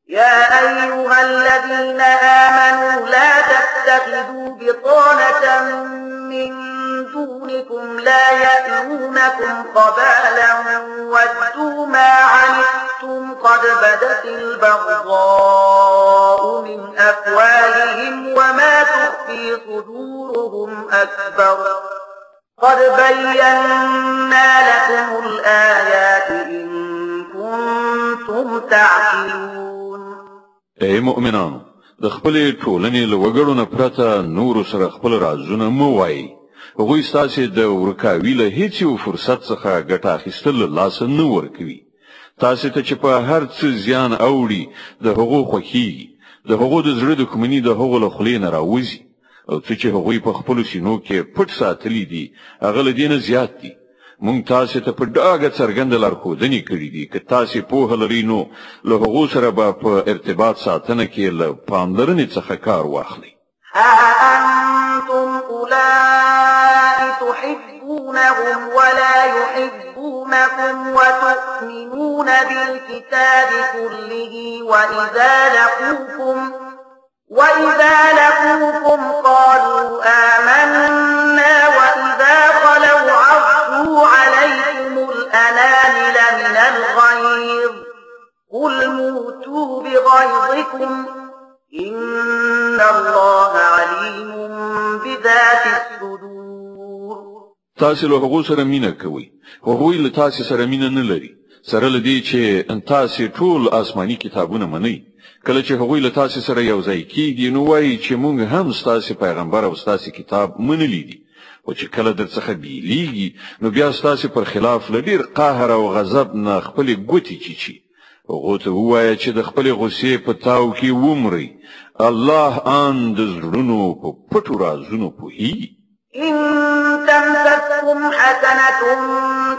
يا أيها الذين آمنوا لا تتخذوا بطانة من دونكم لا يألونكم خبالا ودوا ما عنتم قد بدت البغضاء من أفواههم وما تخفي صدورهم أكبر قد بينا لكم الآيات إن كنتم تعقلون. ای مؤمنانو، د خپلې ټولنې له وګړو نه پرته نورو سره خپل رازونه مه وایئ. هغوی ستاسې د ورکاوي له هیڅ یو فرصت څخه ګټه اخیستل له لاسه نه ورکوي. تاسې ته چې په هر څه زیان اوړي د هغو خوښیږي، د هغو د زړه دښمني د هغو له خولې نه راوځي، او څه چې هغوی په خپلو سینو کې پټ ساتلي دي هغه له دې نه زیات دي. مونږ تاسې ته په ډاګه څرګنده لارښودنې کړي دي. که تاسې پوهه لرئ نو له هغو سره به په ارتباط ساتنه کې له پاملرنې څخه کار واخلئ. أأنتم أولئك تحبونهم ولا يحبونكم وتؤمنون بالكتاب كله وإذا لقوكم قالوا آمنا وإذا خلوا عضوا عليكم الأنامل من الغيظ قل موتوا بغيظكم إن الله عليم بذات الصدور. تاسې له هغو سره مینه کوئ، هغوی له تاسې سره مینه نه لري، سره له دې چې تاسې ټول آسماني کتابونه منئ. کله چې هغوی له تاسې سره یو ځای کیږي نو وایي چې موږ هم ستاسې پیغمبر او ستاسې کتاب منلی دي، خو چې کله درڅخه بیلیږي نو بیا ستاسې پر خلاف له ډېر قهر او غضب نه خپلې ګوتې چیچي. هغو ته ووایه چې د خپلې غصې په تاو کې ومرئ. الله ان د زړونو په پټو رازونو پوهیږي. إن تمسسكم حسنة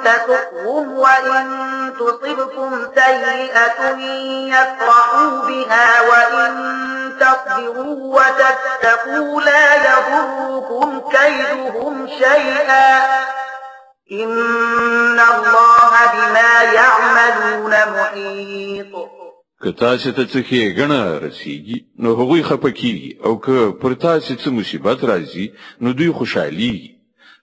تسؤهم وإن تصبكم سيئة يفرحوا بها وإن تصبروا وتتقوا لا يضركم كيدهم شيئا إن الله بما يعملون محيط. که تاسې ته څه ښېګڼه رسیږي نو هغوی خفه کیږي، او که پر تاسې څه مصیبت راځي نو دوی خوشحالیږي،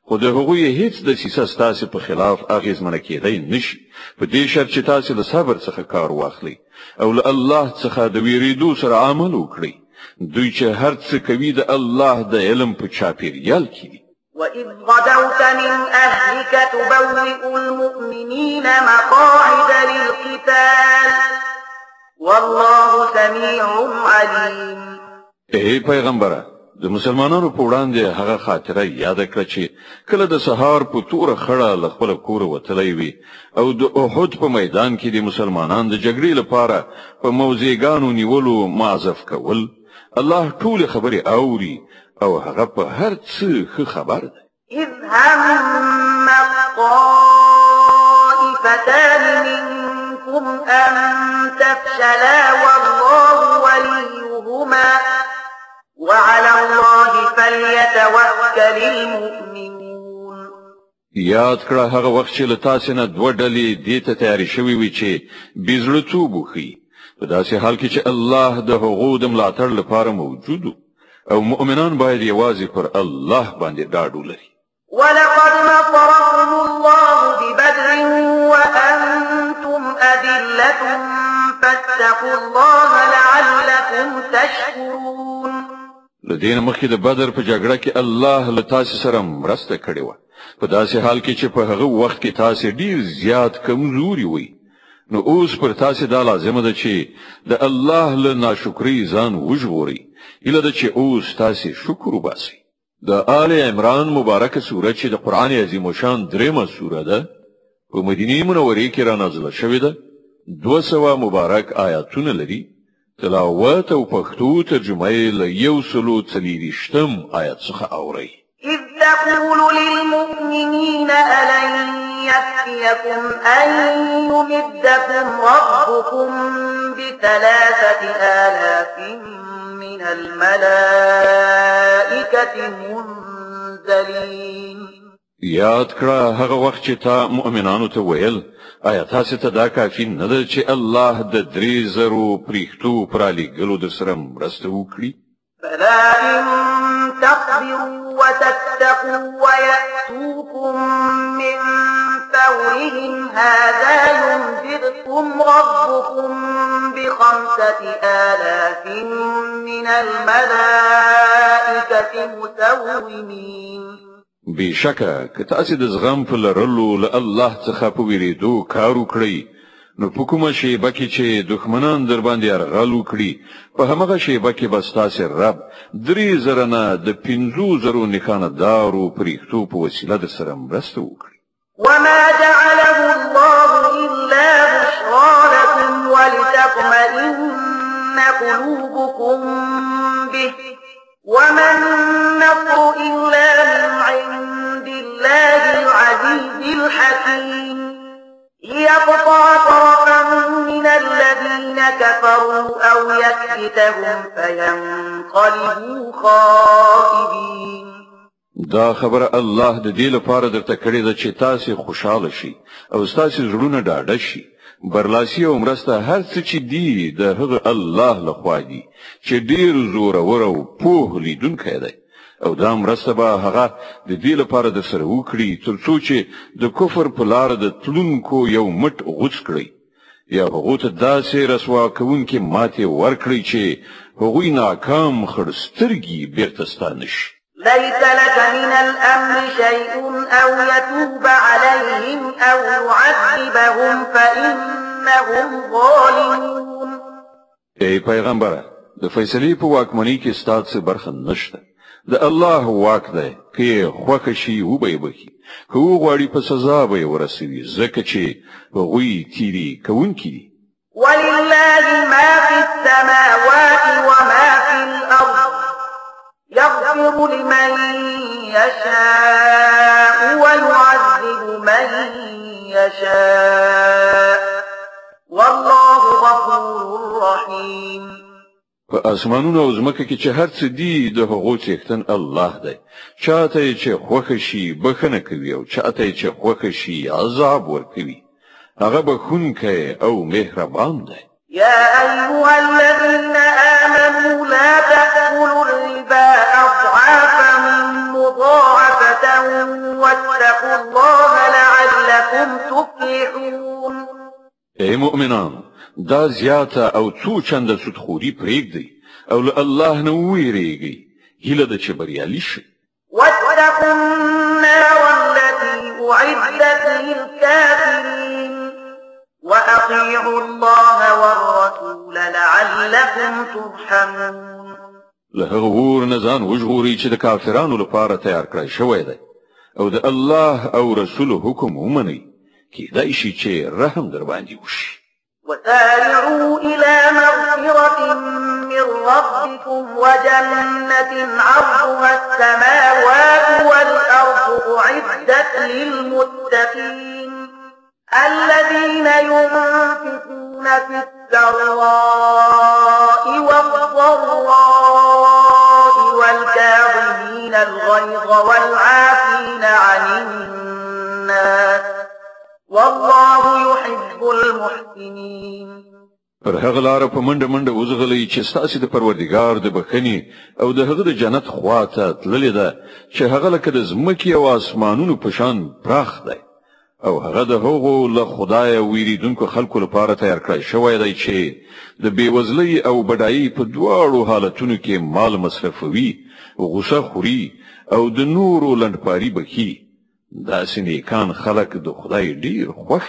خو د هغوی هیڅ دسیسه ستاسې په خلاف اغېزمنه کېدی نشي، په دې شرط چې تاسې له صبر څخه کار واخلئ او له الله څخه د ویرېدو سره عمل وکړئ. دوی چې هر څه کوي د الله د علم په چاپېریال کې دي. وإذ غدوت من أهلك تبوئ المؤمنين مقاعد للقتال والله سميع عليم. ای پیغمبره، د مسلمانانو په وړاندې هغه خاطره یاد کړه چې کله د سهار په توره خړه له خپل کور وتلی وي او د احد په میدان کې د مسلمانانو د جګړې لپاره په موضعګانو نیولو معذف کول. الله ټول خبرې اوري او هغه په هر څه ښه خبر دی. إذ هم الطائفتان منكم أن تفشلا والله وليهما وعلى الله فليتوكل المؤمنون. یاد کړه هغه وخت چې له تاسې نه دوه ډلې دې ته تیارې شوې وي چې بېزړهتوب وښیي، په داسې حال کې چې الله د هغو د ملاتړ لپاره موجود و او مؤمنان باید یوازې پر الله باندې ډاډ ولري. ولقد نصركم الله ببدر وأنتم أذلة فاتقوا الله لعلكم تشكرون. لدین مخکې د بدر په جګړه کې الله له تاسې سره مرسته کړې وه، په داسې حال کې چې په هغه وخت کې تاسې ډیر زیات کمزوري وئ. نو اوس پر تاسې دا لازمه ده چې د الله له ناشکرۍ ځان وژغورئ. ایله ده چې اوس تاسې شکر وباسئ. د آل عمران مبارکه سوره چې د قرآن عظیم الشان درېمه سوره ده، په مدینې منورې کې را نازله شوې ده. 200 مبارک آیاتونه لري. تلاوت او پښتو ترجمه یې له 140 آیات څخه اورئ. إذ تقول للمؤمنين ألن يكفيكم أن يمدكم ربكم ب3000 من الملائكة منزلين. یاد کړه هغه وخت چې تا مؤمنانو ته ویل آیا تاسو ته دا کافي نه ده چې الله د 3,000 پریختو پر علیګلو د سره مرسته وکړي؟ بلى إن تصبروا وتتقوا ويأتوكم من فورهم هذا يمددكم ربكم ب5,000 من الملائكة مسومين. بشکه که تاسو د زغم په لرلو له الله څخه په ویریدو کار وکړئ نو په کومه شیبه کې چې دښمنان در باندې یرغل وکړي په همغه شیبه کې به ستاسو رب 3,000 نه د 5,000 نښانه دارو پریختو په وسیله د سره مرسته وکړي. وما جعله الله إلا بشرى لكم ولتطمئن قلوبكم به وما النصر إلا من عند الله العزيز الحكيم ليقطع طرفا من الذين كفروا أو يكبتهم فينقلبوا خائبين. دا خبر الله د دې لپاره درته کړې ده چې تاسو خوشاله شي او تاسو زړونه ډاډه شي. برلاسي او مرسته هر څه چې دی د هغه الله لخوا دی چې ډیر زور او په لیدونکی دی او دا مرسته به هغه د دې لپاره د سره وکړي ترڅو چې د کفر په لار د تلونکو یو مټ غوڅ کړي یا هغه ته داسې رسوا کوونکې ماته ورکړي چې هغوی ناکام خړسترګي بیرته ستانه شي. ليس لك من الأمر شيء أو يتوب عليهم أو يعذبهم فإنهم ظالمون. ای پیغمبره د فیصلې په واکمنۍ کې ستاسو برخه نشته. د الله واک دی که خوښ شي و به بخي که غواړي په سزا به ورسوي ځکه چې هغوی تیری کوونکي دي. ولله ما في السماوات وما في الأرض يغفر لمن يشاء ويعذب من يشاء والله غفور رحيم. په اسمانونو او ځمکه کې چې هر څه دی د هغو څښتن الله دی. چاته چې خوښ شي بخنه کوي او چاته چې خوښ شي عذاب ورکوي. هغه بخونکی او مهربان دی. يا أيها الذين آمنوا لا تأكلوا الربا أضعافا مضاعفة واتقوا الله لعلكم تفلحون. ای مؤمنان دا زیاته او څو چنده سودخوري پرېږدئ او له الله نه وویریږئ هیله ده چې بریالي شئ. واتقوا النار التي أعدت للكافرين وأطيعوا الله والرسول لعلكم ترحمون. له هغه اور نه ځان وژغورئ چې د کافرانو لپاره تیار کړی شوی دی او د الله او رسول حکم ومنئ کیدای شي چې رحم در باندې وشي. وسارعوا إلى مغفرة من ربكم وجنة عرضها السماوات والأرض أعدت للمتقين الذين ينفقون في السراء والضراء والكاظمين الغيظ والعافين عن الناس والله يحب المحسنين. پر هغه لار په منډه وزغلې چې ستاسو د پروردګار د بخنی او د هغه د جنت خواته تللې ده چې هغه لکه د زمکي او اسمانونو په شان پراخ دی او هغه د هغو له خدای ویریدونکو خلکو لپاره تیار کړی شوی دی چې د بیوزلۍ او بډایۍ په دواړو حالتونو کې مال مصرفوي غوسه خوري او د نورو لنډپاري بخي. دا سنیکان خلق د خدای ډیر خوښ